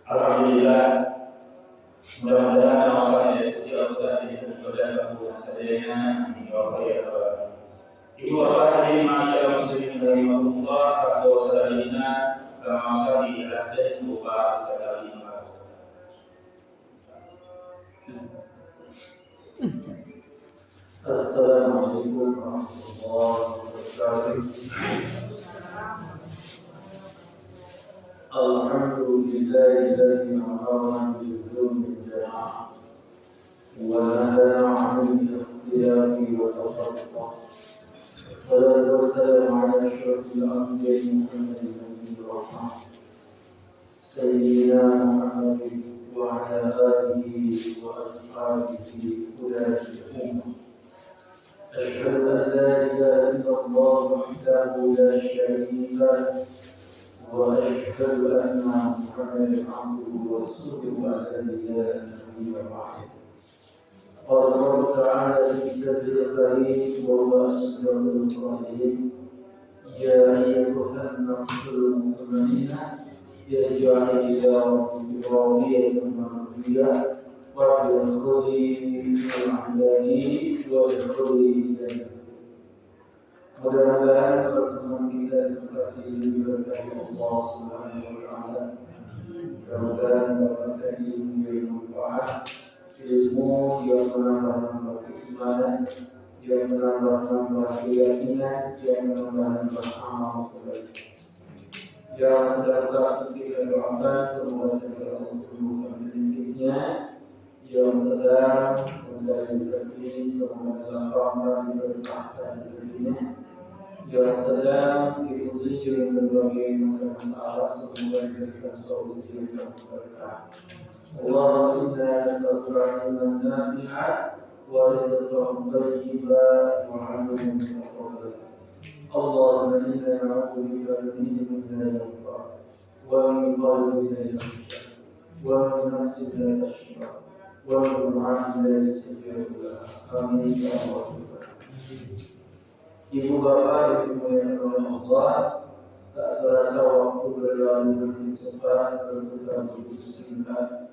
Alhamdulillah, mudah-mudahan Allah yang Allah dan ibadah kamu sadayana di bawah ya Allah. Ibu bapak hadirin masyarakat muslimin rahimahullah, pada wasallamina kama sali asdan wa astagfirullah. Assalamualaikum warahmatullahi wabarakatuh. Alhamdulillah alladzi amarna bi-dzulmi al-jamaah wa nahana 'anil ikhtilafi wa tafarruq. Salatu wassalamu ala asyrafil anbiya'i Muhammadin nabiyyi rahmah sayyidina Muhammadin wa ala alihi wa ashabihi ulati ummah. Asyhadu an la ilaha illallah wahdahu la syarika lahu وأشهد أن محمدا عبده ورسوله الذي لا نبي بعده. قال الله تعالى في كتابه الكريم وهو أصدق القائلين يا أيها النفس المطمئنة ارجعي إلى ربك راضية مرضية وادخلي في عبادي وادخلي الجنة. Mudah-mudahan pertemuan kita seperti diberkahi Allah Subhanahu wa taala. Mudah-mudahan dapat ilmu yang bermanfaat, ilmu yang menambah keimanan, yang menambah keyakinan, yang menambah amal kebaikan. Yang sedang kita doakan semoga segala kesembuhan penyakitnya, yang sedang mencari rezeki semoga lapang diberkahkan rezekinya. Yang sedang diuji dengan berbagai macam masalah semoga diberikan solusi yang berkah. Allahumma inna nas'aluka ilman nafi'an wa rizqan thayyiban wa 'amalan mutaqabbalan. Allahumma inna na'udzubika min ilmin la yanfa' wa min qalbin la yakhsha wa min nafsin la tashba wa min 'amalin la yastajibu lahu. Amin ya rabbal alamin. Ibu bapak yang dimuliakan oleh Allah, tak terasa waktu berlalu begitu cepat, berputar begitu singkat.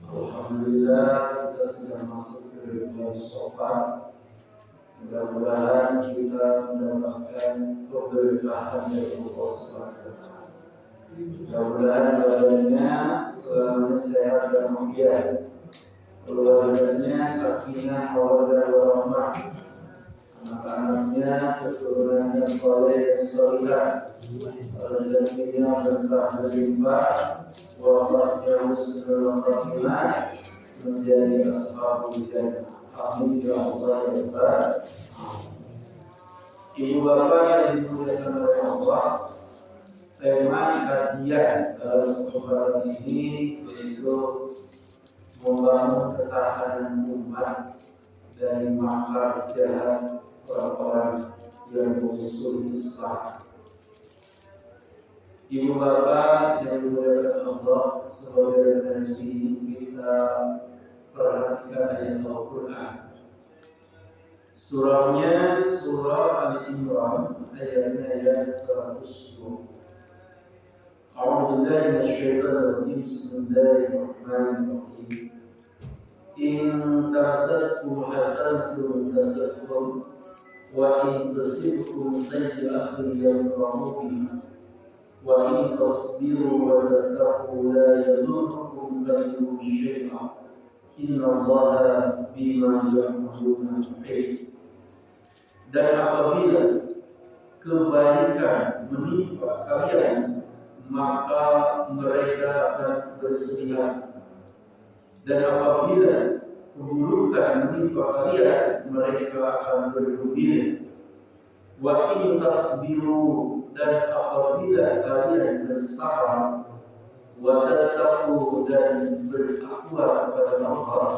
Alhamdulillah kita sudah masuk ke bulan Syawal. Mudah-mudahan kita mendapatkan keberkahan dari Allah Subhanahu wa taala. Mudah-mudahan badannya selamanya sehat dan mulia. Keluarganya sakinah, mawaddah, warahmah. Anak-anaknya keturunan yang soleh dan solihah, rezekinya berkah berlimpah, wafatnya husnul khatimah, menjadi ashabul jannah. Amin ya Allah ya Rabbal. Ibu bapak yang dimuliakan oleh Allah, tema kajian dalam kesempatan ini yaitu membangun ketahanan umat dari makar jahat orang-orang yang musuh Islam. Ibu bapak yang dimuliakan Allah, sebagai referensi kita perhatikan ayat Al-Quran. Surahnya surah Al-Imran, ayat 110. A'udzu billahi minasyaitonir rajim. Bismillahirrahmanirrahim. In tamsaskum hasanatun tasu'hum wa in tusibkum sayyi'atun yafrahu biha wa in tasbiru wa tattaqu la yadurrukum kayduhum syai'an innallaha bima ya'maluna muhit. Dan apabila kebaikan menimpa kalian, maka mereka akan bersedia. Dan apabila keburukan menimpa kalian, mereka akan bergembira. Wa in tasbiru, dan apabila kalian bersabar, wa tattaqu, dan bertakwa kepada Allah,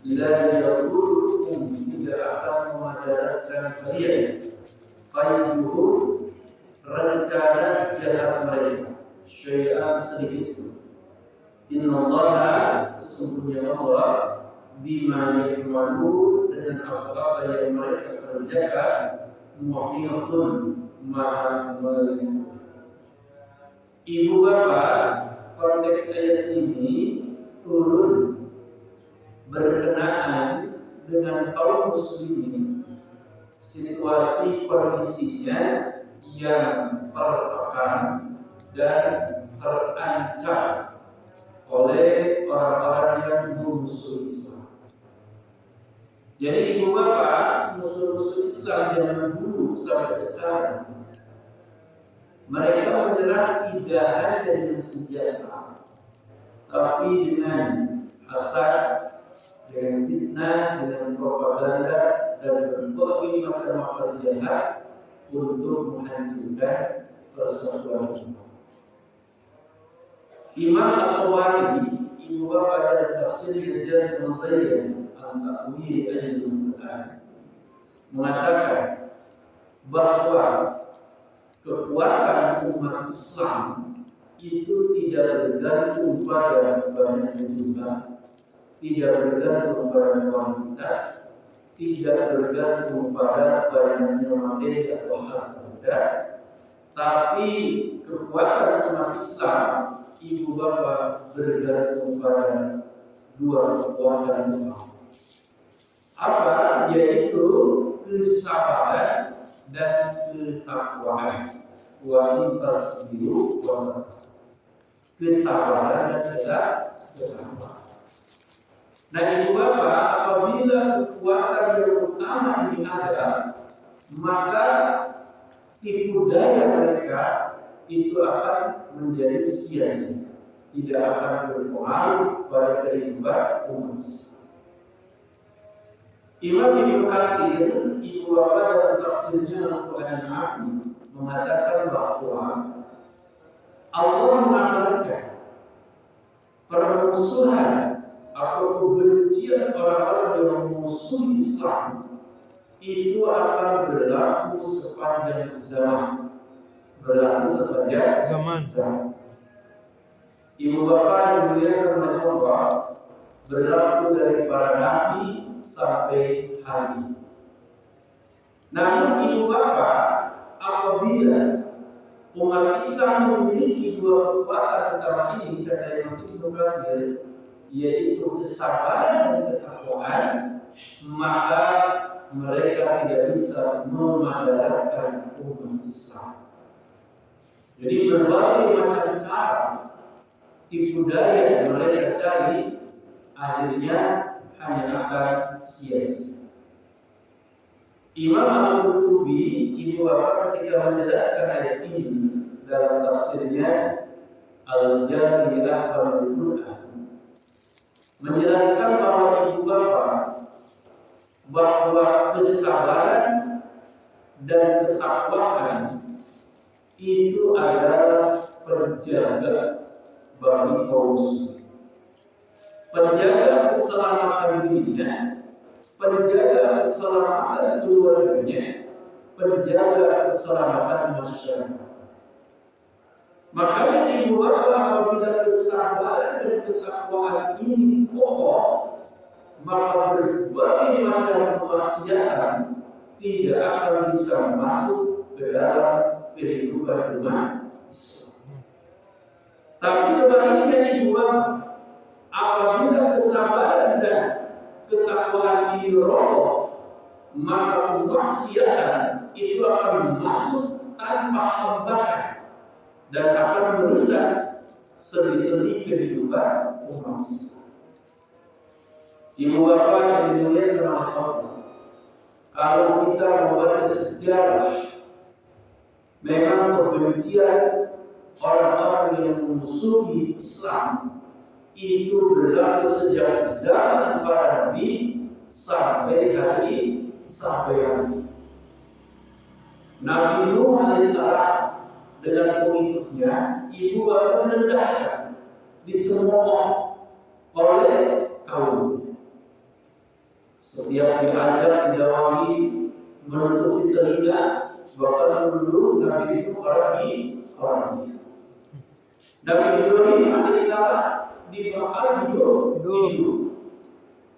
la yadurrukum, tidak akan memudaratkan kalian, kaiduhum, rencana jahat mereka, syai'an sedikit. Innallaha, sesungguhnya Allah, bima ya'malu, dengan apa yang mereka kerjakan, muhitun, maha meliputi. Ibu bapak, konteks ayat ini muslimin situasi kondisinya yang tertekan dan terancam oleh orang-orang yang musuh Islam. Jadi ibu bapak, musuh-musuh Islam zaman dulu sampai sekarang, mereka menyerang tidak hanya dengan senjata, tapi dengan hasad, dengan fitnah, dengan propaganda, dan berbagai macam akal jahat untuk menghancurkan persatuan umat. Imam Al-Qawardi, ibu bapak dalam tafsir Al-Jami' Al-Bayan Al-Ta'wil Al-Quran, mengatakan bahwa kekuatan umat Islam itu tidak bergantung pada banyaknya jumlah, tidak bergantung pada kuantitas, tidak bergantung pada banyaknya materi atau harta, tapi kekuatan umat Islam, ibu bapak, bergantung pada dua kekuatan utama. Apa? Yaitu kesabaran dan ketakwaan. Wa intasbiru wa kesabaran dan ketakwaan. Nah ibu bapak, apabila kekuatan yang utama ini ada, maka tipu daya mereka itu akan menjadi sia-sia, tidak akan berpengaruh pada kehidupan umat Islam. Imam Ibnu Katsir, ibu bapak dalam tafsirnya Al-Quran Al-Azim, mengatakan bahwa Allah mengabarkan permusuhan atau kebencian orang-orang yang memusuhi Islam itu akan berlaku sepanjang zaman. Ibu bapak yang dimuliakan oleh Allah, berlaku dari para nabi sampai hari ini. Namun ibu bapak, apabila umat Islam memiliki dua kekuatan utama ini, kata Imam Ibnu Katsir, yaitu kesabaran dan ketakwaan, maka mereka tidak bisa memadaratkan umat Islam. Jadi berbagai macam cara tipu daya yang mereka cari, akhirnya hanya akan sia-sia. Imam Al-Qurtubi, ibu bapak, ketika menjelaskan ayat ini dalam tafsirnya Al-Jami' Al-Quran, menjelaskan bahwa ibu bapak, bahwa kesabaran dan ketakwaan itu adalah penjaga bagi kaum muslimin, penjaga keselamatan dirinya, penjaga keselamatan keluarganya, penjaga keselamatan masyarakat. Makanya ibu bapak, apabila kesabaran dan ketakwaan ini kokoh, maka berbagai macam kemaksiatan tidak akan bisa masuk ke dalam kehidupan umat Islam. Tapi sebaliknya ibu bapak, apabila kesabaran dan ketakwaan ini roboh, maka kemaksiatan itu akan masuk tanpa hambatan dan akan merusak sendi-sendi kehidupan umat Islam. Ibu bapak yang dimuliakan oleh Allah, kalau kita membaca sejarah, memang kebencian orang-orang yang memusuhi Islam itu berlaku sejak zaman para nabi sampai hari ini. Nabi Nuh alaihissalam dengan pengikutnya, ibu bapak merendahkan, dicemooh oleh kaum. Setiap diajak didakwahi, menutupi telinga, bahkan menuduh Nabi itu orang dia. Nabi Ibrahim alaihissalam dibakar hidup.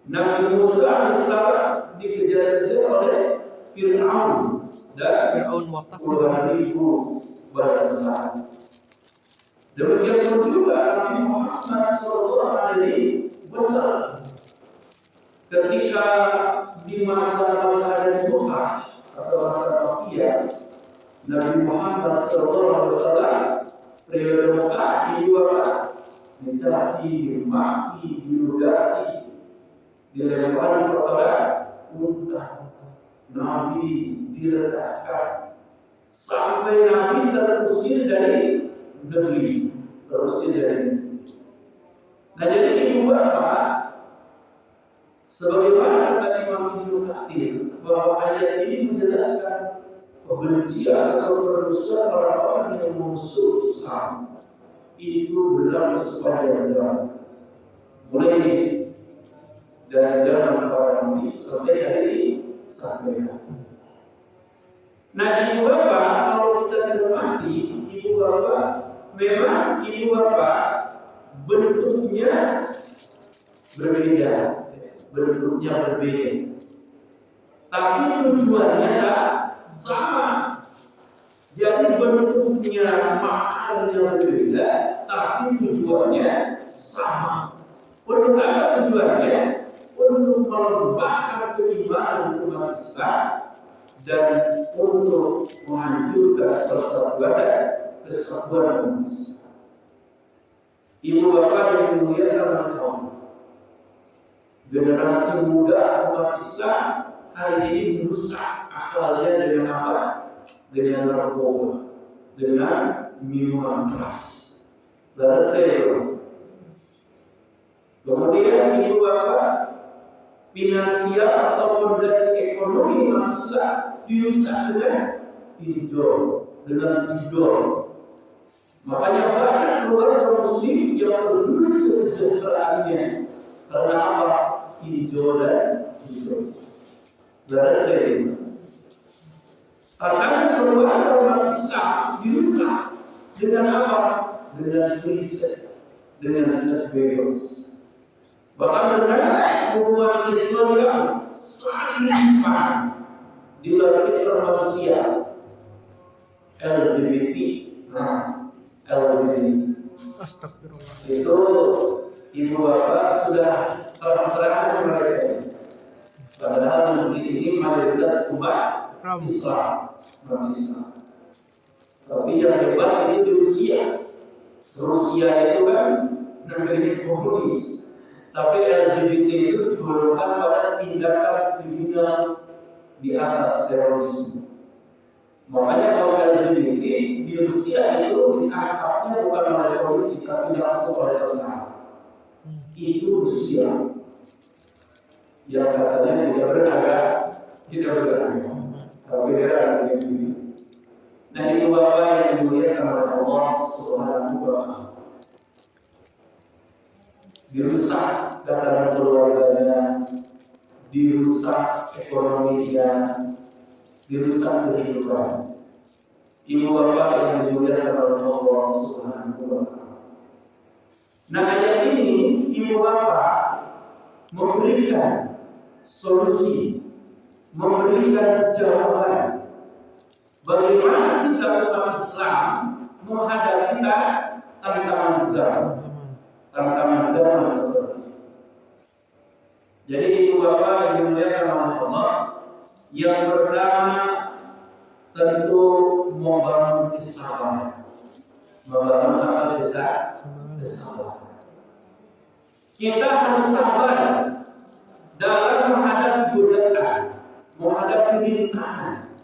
Nabi Musa alaihissalam dikejar-kejar oleh Fir'aun dan puluhan ribu bala. Demikian juga Nabi Muhammad SAW ketika di di masa-masa dari Mekah atau masa Makkiyah, Nabi Muhammad SAW periode Mekah mencaci, dimaki, diludati, dilempari kepada unta. Nabi diledakkan sampai Nabi terusir dari negeri, terusir dari. Nah, jadi ibu bapak, sebagaimana kata Imam Ibnu Katsir bahwa ayat ini menjelaskan kebencian atau permusuhan orang-orang yang memusuhi Islam itu berlaku sepanjang zaman, mulai dari zaman para nabi sampai hari ini sampai hari. Nah, ibu bapak kalau kita cermati, ibu bapak memang ibu bapak bentuknya berbeda, tapi tujuannya sama. Jadi bentuknya makannya berbeda, tapi tujuannya sama. Untuk apa tujuannya? Untuk melembahkan keimanan umat Islam dan untuk menghancurkan persatuan umat Islam. Ibu bapak yang dimuliakan oleh Allah, generasi muda umat Islam hari ini merusak akalnya dengan apa? Dengan narkoba, dengan minuman keras. Kemudian ibu bapak, finansial atau fondasi ekonomi manusia dirusak dengan tidur. Makanya banyak keluarga muslim yang tergerus kesejahteraannya karena apa? Tidur. Karena keluarga umat Islam dirusak dengan apa? Dengan riset, dengan seks bebas. Bahkan dengan hubungan seksual yang sangat limpah di luar fitrah manusia. LGBT, Astagfirullah. itu ibu bapak sudah terang-terangan mereka. Padahal negeri ini mayoritas umat Islam. Tapi yang hebat ini di Rusia. Rusia itu kan negeri komunis. Tapi LGBT itu digolongkan pada tindakan kriminal di atas terorisme. Makanya kalau LGBT di Rusia itu ditangkapnya bukan oleh polisi, tapi langsung oleh tentara. Itu Rusia yang katanya tidak beragama, tapi dia ada yang ini. Nah, ibu bapak yang dimuliakan oleh Allah Subhanahu wa Ta'ala, dirusak tatanan keluarganya, dirusak ekonominya, dirusak kehidupan. Ibu bapak yang dimuliakan oleh Allah Subhanahu wa Ta'ala. Nah, ayat ini ibu bapak memberikan solusi, memberikan jawaban bagaimana kita umat Islam menghadapi tantangan zaman seperti ini. Jadi ibu bapak yang dimuliakan oleh Allah, yang pertama tentu membangun kesabaran. Membangun apa? Kesabaran. Kita harus sabar dalam menghadapi godaan, menghadapi rintangan.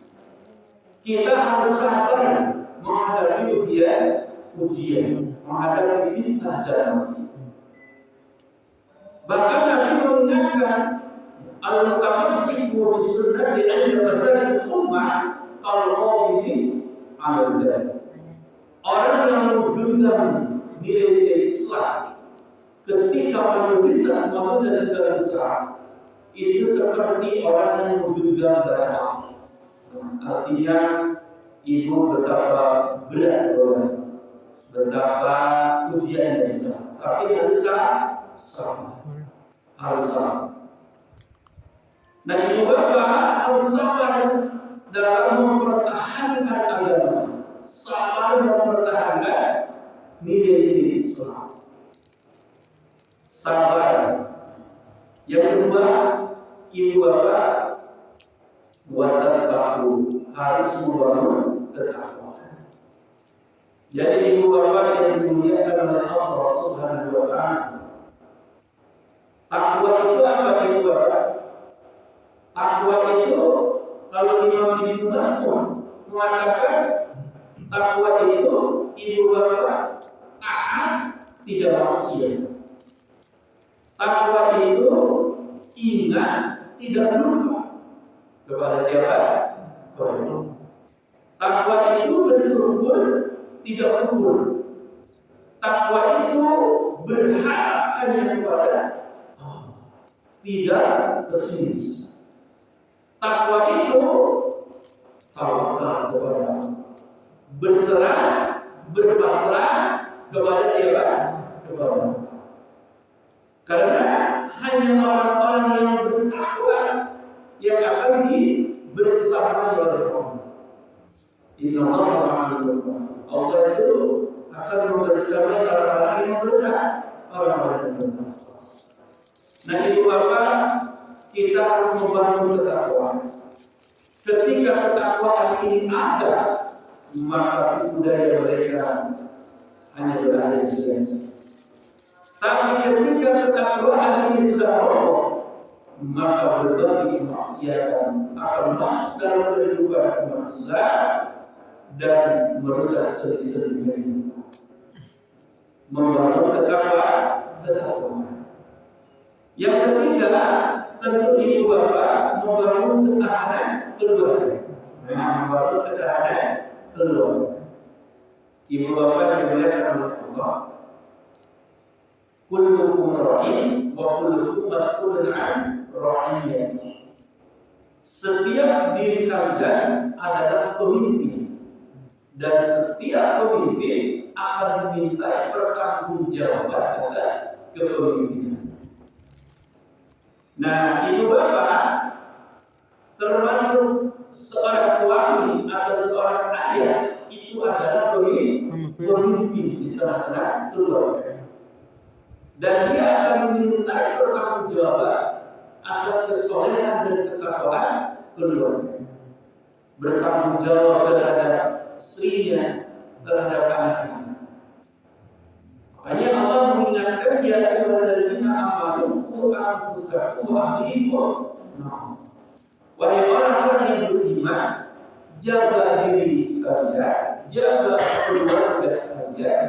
Kita harus sabar menghadapi ujian, menghadapi fitnah zaman. Bahkan Nabi mengingatkan al-mutamassiku bisunnati inda fasadi ummah al-qawmi al-jannah. Orang yang menggenggam nilai-nilai Islam ketika mayoritas manusia segala Islam itu seperti orang yang menggenggam bara api. Artinya ibu betapa berat orang, betapa ujian Islam. Tapi harus sabar. Nah, ibu bapak harus sabar dalam mempertahankan agama, sabar mempertahankan nilai-nilai Islam. Sabar. Yang kedua, ibu bapak Wattaqu, harus membangun ketakwaan. Jadi ibu bapak yang dimuliakan oleh Allah Subhanahu wa taala, takwa itu apa ibu bapak? Takwa itu kalau Imam Ibnu Mas'ud mengatakan takwa itu ibu bapak taat tidak maksiat. Takwa itu ingat tidak lupa. Kepada siapa? Takwa itu bersyukur tidak kufur. Takwa itu berharap hanya kepada Allah, tidak pesimis. Takwa itu tawakal kepada Allah, berserah, berpasrah kepada siapa? Kepada Allah. Karena hanya orang-orang yang bertakwa yang akan dibersamai oleh Allah. Inna Allah ma'al muttaqin. Allah itu akan membersamai orang-orang yang bertakwa, orang-orang yang bertakwa. Nah, ibu bapak, kita harus membangun ketakwaan. Ketika ketakwaan ini ada, maka budaya mereka hanya berada di sini. Tapi ketika ketakwaan ini sudah roboh, maka berbagai kemaksiatan akan masuk dalam kehidupan umat Islam dan merusak seri-seri hidup. Membangun ketakwaan. Yang ketiga, tentu ibu bapak membangun ketahanan keluarga. Membangun ketahanan keluarga. Ibu bapak dimuliakan oleh Allah. Kullukum ra'in wa kullukum mas'ulun 'an ra'iyatihi. Setiap diri kalian adalah pemimpin dan setiap pemimpin akan dimintai pertanggungjawaban atas kepemimpinan. Nah, ibu bapak termasuk seorang suami atau seorang ayah itu adalah pemimpin di tengah-tengah keluarga. Dan dia akan dimintai pertanggungjawaban atas kesolehan dan ketakwaan keluarga. Bertanggung jawab terhadap istrinya, terhadap anaknya. Makanya Allah mengingatkan ya ayyuhalladzina amanu qu anfusakum wa ahlikum. Wahai orang-orang yang beriman, jaga diri kalian, jaga keluarga kalian.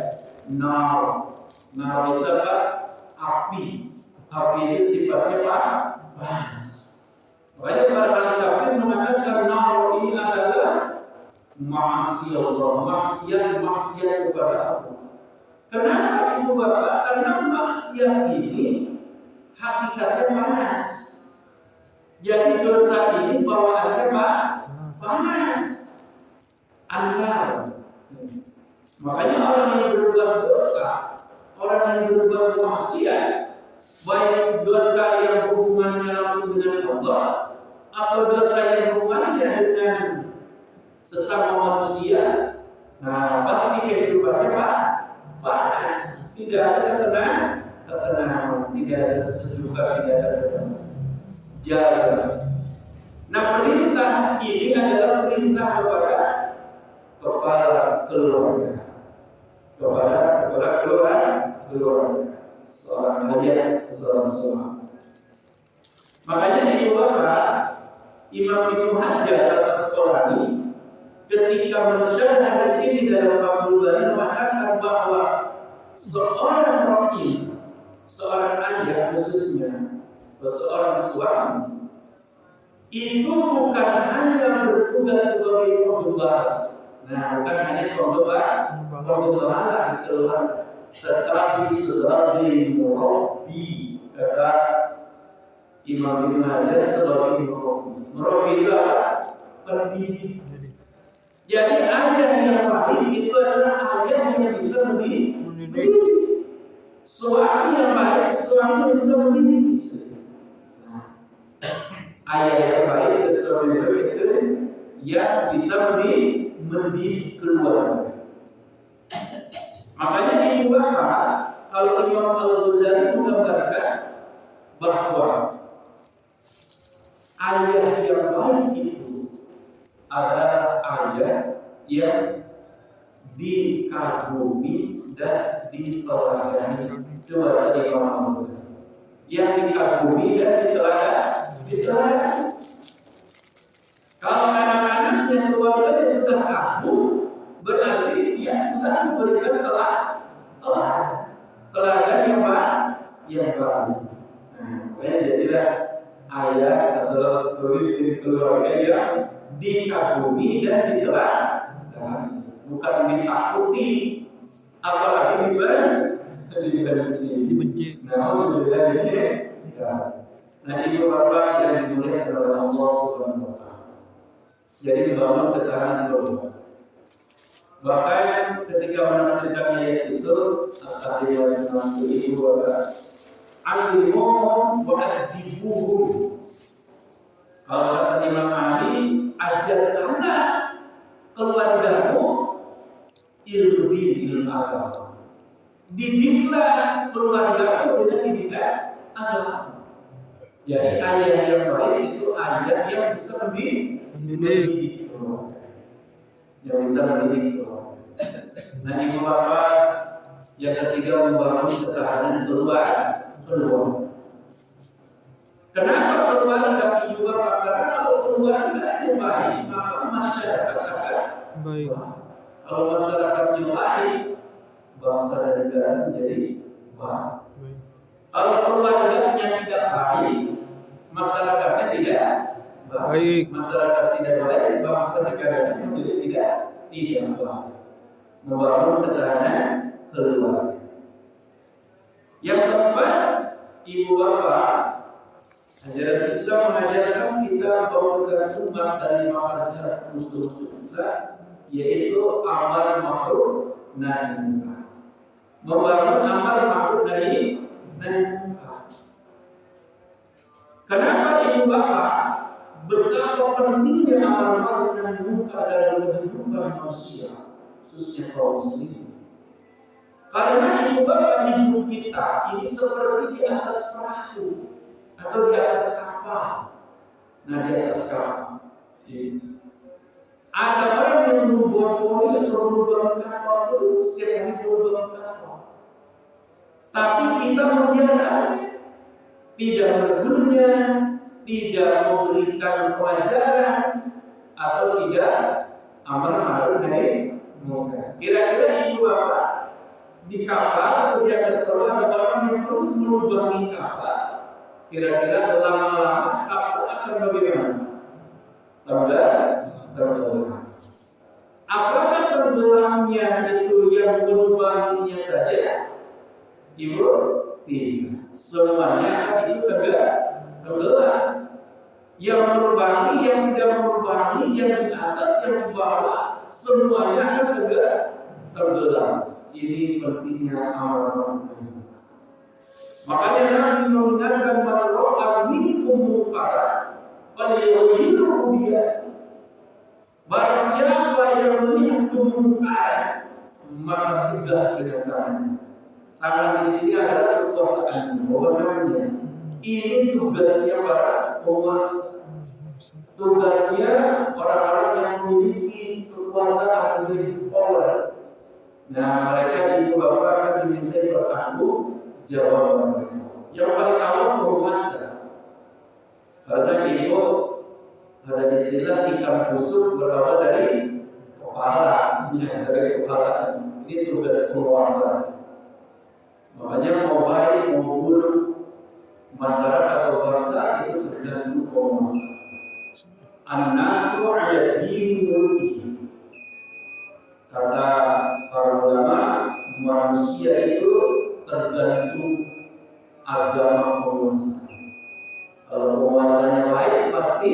Nah, itu adalah api. Api itu sifatnya panas. Makanya para kafir mengatakan nar ini adalah maksiat kepada Allah. Kenapa ibu bapak? Karena maksiat ini hakikatnya panas. Jadi dosa ini bawaannya panas. Angar. Makanya orang yang berbuat dosa, orang yang berbuat maksiat, baik dosa yang hubungannya langsung dengan Allah atau dosa yang hubungannya dengan sesama manusia, nah pasti kehidupannya panas, tidak ada ketenangan, tidak ada kesejukan, tidak ada jaga. Nah, perintah ini adalah perintah kepada keluarga, kepada keluarga, seorang ayah, seorang suami. Makanya di Bapak Imam Ibnu Hajar Al-Asqalani ketika mensyarah hadis ini dalam Fathul Bari mengatakan bahwa seorang rohim, seorang ayah khususnya, seorang suami itu bukan hanya bertugas sebagai pengembala. Nah, bukan hanya pengembala di keluarga, tetapi sebagai murabbi, kata Imam Ibnu Hajar, sebagai murabbi. Murabbi itu apa? Pendidik. Jadi ayah yang baik itu adalah ayah yang bisa mendidik. Suami yang baik, suami yang bisa mendidik istri. Ayah yang baik dan suami yang baik itu yang bisa mendidik keluarga. Makanya di Bapak, kalau Imam Al-Ghazali menggambarkan bahwa ayah yang baik itu diteladani. Itu bahasa Imam yang dikagumi dan diteladani. Kalau anak-anak yang keluarganya sudah kagum, berarti dia sudah memberikan teladan yang baru. Makanya jadilah ayat atau pemimpin keluarga yang dikagumi dan diteladani, bukan ditakuti, apalagi dibenci. Nah, ibu bapak yang dimuliakan oleh Allah Subhanahu wa Ta'ala. Jadi membangun tekanan keluarga. Bahkan ketika menafsirkan ayat itu, Al-Qadiyah mengaku ibu bapak, "Alimu wa'adibuhum." Kalau kata Imam Ali, ajarkanlah keluargamu ilmu agama. Didiklah keluargamu dengan didikan agama. Jadi ayah yang baik itu ayah yang bisa mendidik keluarga. Yang bisa mendidik keluarga. Nah, ibu bapak yang ketiga membangun ketahanan keluarga. Kenapa keluarga ibu bapak? Karena kalau keluarga yang baik, maka masyarakat akan baik. Kalau masyarakatnya baik, bangsa dan negara menjadi baik. Kalau keluarganya tidak baik, masyarakatnya tidak baik. Masyarakat tidak baik, bangsa negaranya menjadi tidak baik. Membangun ketahanan keluarga. Yang keempat, ibu bapak, ajaran Islam mengajarkan kita membangun umat dari masyarakat musuh Islam, yaitu amal ma'ruf nahi munkar. Membangun amal ma'ruf nahi munkar. Kenapa ibu bapak betapa pentingnya amal ma'ruf nahi munkar dalam kehidupan manusia, khususnya kaum muslimin? Karena ibu bapak hidup kita ini seperti di atas perahu atau di atas kapal. Nah, di atas kapal ada orang yang membocori atau membangun kapal itu setiap hari membangun kapal. Tapi kita membiarkan, tidak menegurnya, tidak memberikan pelajaran, atau tidak amal ma'ruf nahi munkar. Kira-kira ibu bapak di kapal atau di atas kapal ada orang yang terus melubangi kapal. Kira-kira lama-lama kapal akan bagaimana? Tenggelam. Apakah tenggelamnya itu yang melubanginya saja? Ibu, tidak. Semuanya itu tenggelam. Yang melubangi, yang tidak melubangi, yang di atas, yang di bawah, semuanya akan tenggelam. Ini pentingnya amal ma'ruf. Makanya Nabi mengingatkan man ra'a minkum munkaran falyughayyirhu biyadihi. Barang siapa yang melihat kemungkaran, maka cegah dengan tangannya. Tangan di sini adalah kekuasaan, wewenangnya. Ini tugasnya para penguasa. Tugasnya orang-orang yang memiliki kekuasaan, memiliki power. Nah, mereka ibu bapak akan diminta bertanggung jawab mereka. Yang paling awal penguasa. Karena ibu ada istilah ikan busuk berawal dari kepala, dari kepala. Ini tugas penguasa. Makanya mau baik mau buruk masyarakat atau bangsa itu tergantung penguasa. An-nasu ala dini mulkihi. Kata para ulama, manusia itu tergantung agama penguasa. Kalau penguasanya baik pasti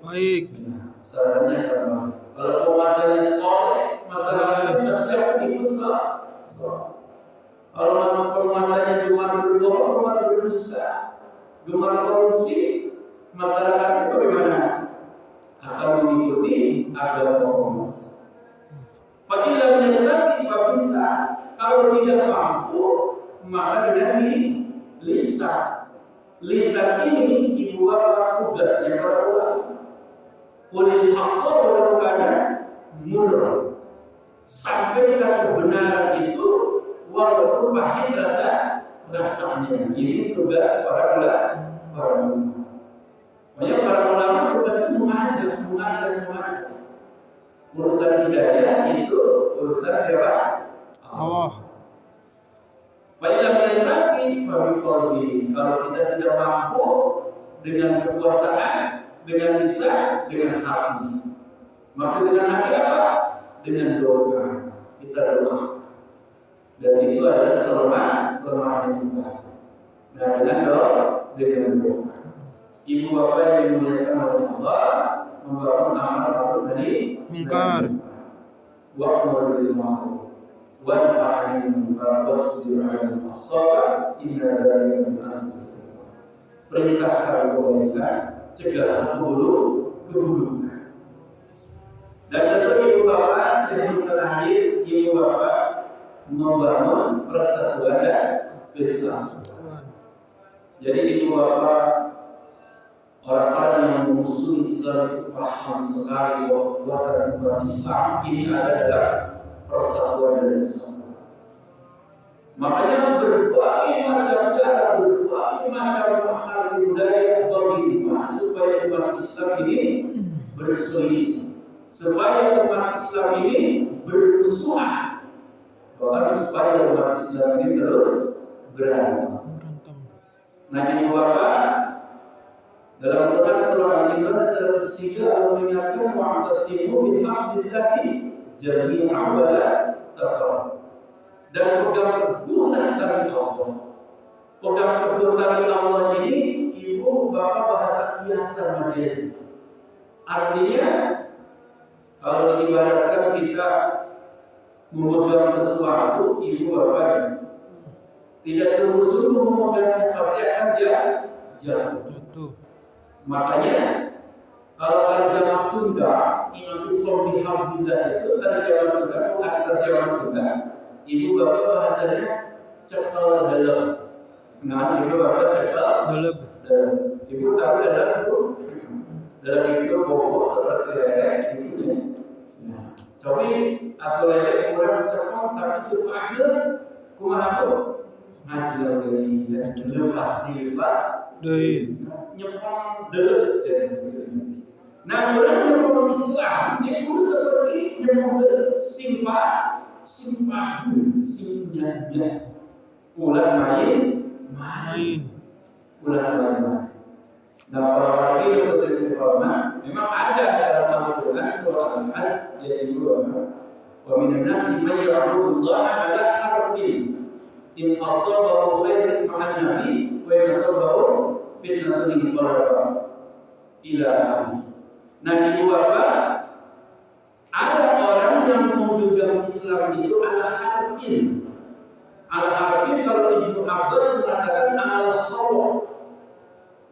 baik. Nah, sarannya karena kalau penguasanya soleh, masyarakatnya pasti akan ikut soleh. Kalau penguasanya gemar berbohong, gemar berdusta, gemar korupsi, masyarakatnya bagaimana? Akan mengikuti agama penguasa. Fadilah menyesati bisa. Kalau tidak mampu, maka dengan lisan. Lisan ini ibu bapak tugasnya para ulama. Qulil haqqa walau kana murra. Sampaikan kebenaran itu walaupun pahit rasanya. Ini tugas para ulama. Makanya para ulama tugas itu mengajar. Urusan hidayah itu urusan siapa? Allah. Baiklah menestaki bagi qalbi. Kalau kita tidak mampu dengan kekuasaan, dengan lisan, dengan hati. Maksud dengan hati apa? Dengan doa. Kita doa. Dan itu adalah kelemahan kita. Nah, dengan doa. Ibu bapak yang dimuliakan oleh Allah membangun amal ma'ruf dari Mungkar. wa'mur bil ma'ruf wanha 'anil munkar wasbir 'alal asaba inna dzalika min azmi. Perintahkan kebaikan, cegah keburukan. Dan tentu ibu bapak yang terakhir, ibu bapak membangun persatuan dan kesatuan. Jadi ibu bapak, orang-orang yang memusuhi Islam itu paham sekali bahwa kekuatan Islam ini adalah persatuan dan kesatuan. Makanya berbagai macam cara, berbagai macam akal budaya bagaimana supaya umat Islam ini berselisih, supaya umat Islam ini bermusuhan, bahkan supaya umat Islam ini terus berantem. Nah, ini Bapak dalam Quran surah Al-Imran 103 Allah mengingatkan wa'tasimu bihablillahi jami'an wa la tafarraqu. Dan pegang teguhlah tali Allah. Pegang teguh tali Allah ini ibu bapak bahasa kiasan majazi. Artinya kalau diibaratkan kita memegang sesuatu, ibu bapak tidak sungguh-sungguh memegangnya, pasti akan jatuh. Makanya kalau terjemah Sunda, Imam Islam bihablillah itu terjemah Sunda, bukan terjemah Sunda. Ibu bapak bahasanya cekal dalam. Nah, ibu bapak cekal dalam. Ibu tahu dalam itu? Dalam itu bobok seperti lele, gitu. Nah, tapi atau lele kurang cekal, tapi suka akhir kumaha tuh ngajil dari lepas dari nyepong dari. Nah, orang nyepong Islam itu seperti nyepong simpadu, simnya, ulah main. Nah, orang ini yang sering dihormat, memang ada dalam Al-Quran surah Al-Hajj yaitu wa minan nasi may ya'budullaha ala harfin in asabahu khairun ma'an nabi wa in asabahu fitnatun qalaba ila akhir. Nah, ibu bapak, ada orang yang memegang Islam itu al-harfin. Al-harfin kalau Ibnu Abbas mengatakan al-hawa.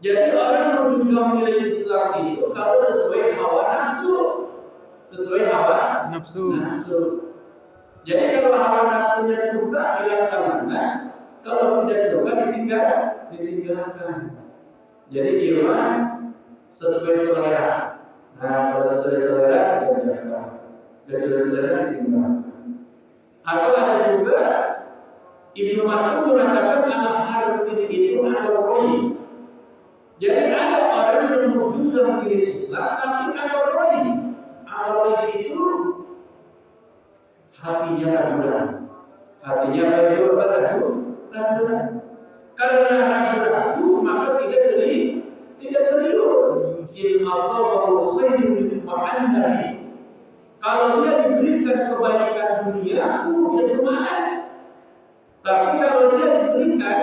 Jadi orang memegang nilai Islam itu kalau sesuai hawa nafsu. Jadi kalau hawa nafsunya suka dilaksanakan, kalau tidak suka ditinggalkan. Jadi iman sesuai selera. Nah, kalau sesuai selera ditinggalkan. Sesuai selera ditinggalkan. Atau ada juga Ibnu Mas'ud mengatakan al-harfin itu al-roy. Jadi ada orang yang memegang nilai Islam tapi al-roy. Al-roy itu hatinya ragu-ragu. Hatinya ragu-ragu. Karena ragu-ragu maka tidak serius. In asabahu khairun ma'an nabi. Kalau dia diberikan kebaikan dunia, dia semangat. Tapi kalau dia diberikan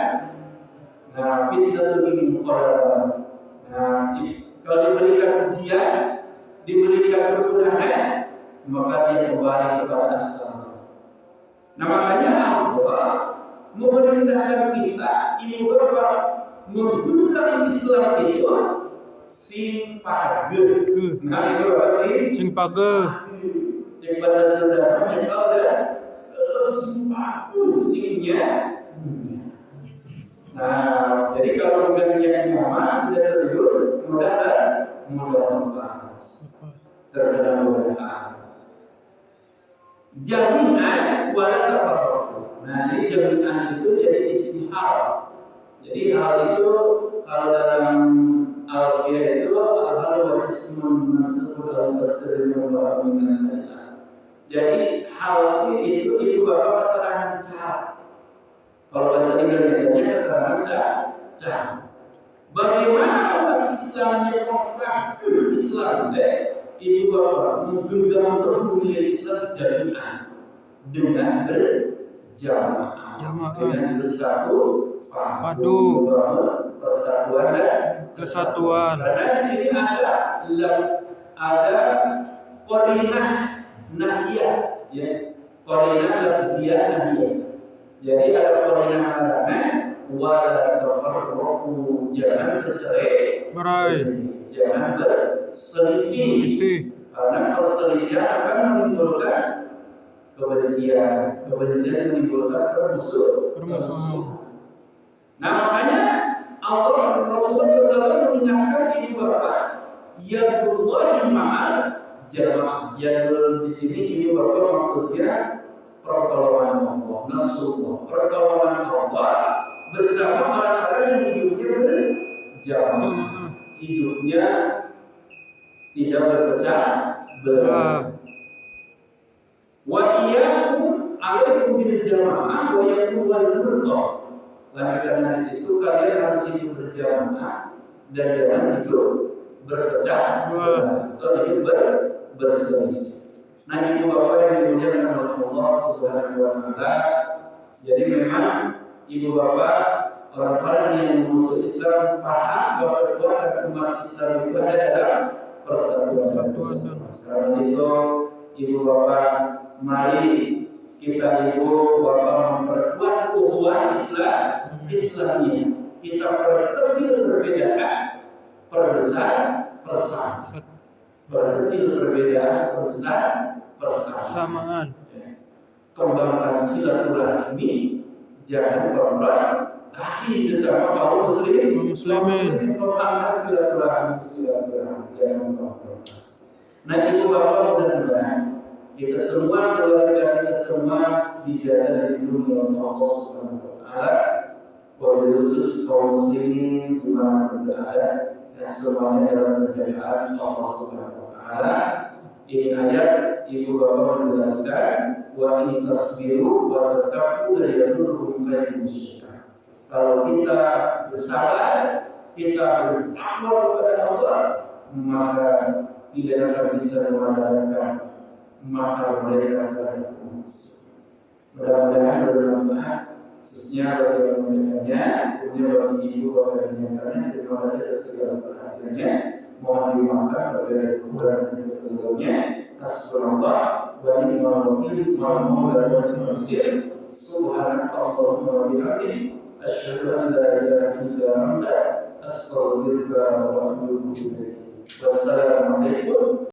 fitnatun qalaba. Kalau diberikan ujian, diberikan kekurangan, maka dia kembali kepada asal. Nah, makanya Allah memerintahkan kita ini bahwa menggunakan Islam itu simpage. Nah, itu apa sih? Simpage. Yang bahasa Sunda menyebut ada simpage, simnya. Nah, jadi kalau mengganggu nyaman, tidak serius, mudah lepas. Terkadang mudah. Jaminan wala tafarraqu. Nah, ini jami'an itu jadi isim hal. Jadi hal itu kalau dalam Al-Qiyah itu hal wa ismun mansubun al-tasdir wa min. Jadi hal itu bapak keterangan cara. Kalau bahasa Indonesia-nya keterangan cara. Bagaimana umat Islamnya mengakui Islam? Ibu bapak menggenggam teguh Islam jami'an dengan berjamaah, dengan bersatu padu, persatuan dan Kesatuan. Karena di sini ada qarinah nahiyah, ya, qarinah lafziyah nahiyah. Jadi ada qarinah larangan, wala tafarraqu, jangan bercerai, jangan berselisih. Karena perselisihan akan menimbulkan kebencian menimbulkan permusuhan. Nah, makanya Allah Rasulullah SAW mengingatkan ibu bapak, ya Allahi ma'al jamaah. Yang di sini ibu bapak maksudnya pertolongan Allah, nasrullah, pertolongan Allah bersama orang-orang yang hidupnya berjamaah, hidupnya tidak berpecah belah. Wa iyyakum alaikum bil jamaah wa yakum wal furqah. Karena di situ kalian harus hidup berjamaah dan jangan hidup berpecah belah atau hidup berselisih. Nah, ibu bapak yang dimuliakan oleh Allah Subhanahu wa taala, jadi memang ibu bapak orang-orang yang masuk Islam paham bahwa kekuatan umat Islam itu ada dalam persatuan. Karena itu ibu bapak, mari kita ibu bapak memperkuat ukhuwah Islamnya. Kita perkecil perbedaan, perbesar persatuan. Perkecil perbedaan, perbesar persatuan. Kembangkan silaturahmi, jangan konfrontasi sesama kaum muslimin. Kembangkan silaturahmi, jangan konfrontasi. Nah, ibu bapak mudah-mudahan kita semua, keluarga kita semua dijaga dari dunia Allah Subhanahu wa taala, wabil khusus kaum muslimin di mana berada, dan semuanya dalam penjagaan Allah Subhanahu wa taala. Ini ayat ibu bapak menjelaskan, wa in tasbiru wa tattaqu la yadurrukum kaydun syaitan. Kalau kita bersabar, kita bertakwa kepada Allah, maka tidak akan bisa mengadakan maka mereka akan berfungsi. Mudah-mudahan bermanfaat, khususnya bagi yang memberikannya, kemudian bagi ibu bapak yang menyampaikannya. Terima kasih atas segala perhatiannya. Mohon dimaafkan bagi kekurangan dan kekurangannya. Astagfirullah wa ni'mal wakil, ma'amul dan masyarakat. Subhanallahumma wa bihamdihi, asyhadu an la ilaha illa anta, astaghfiruka wa atubu ilaik. Wassalamualaikum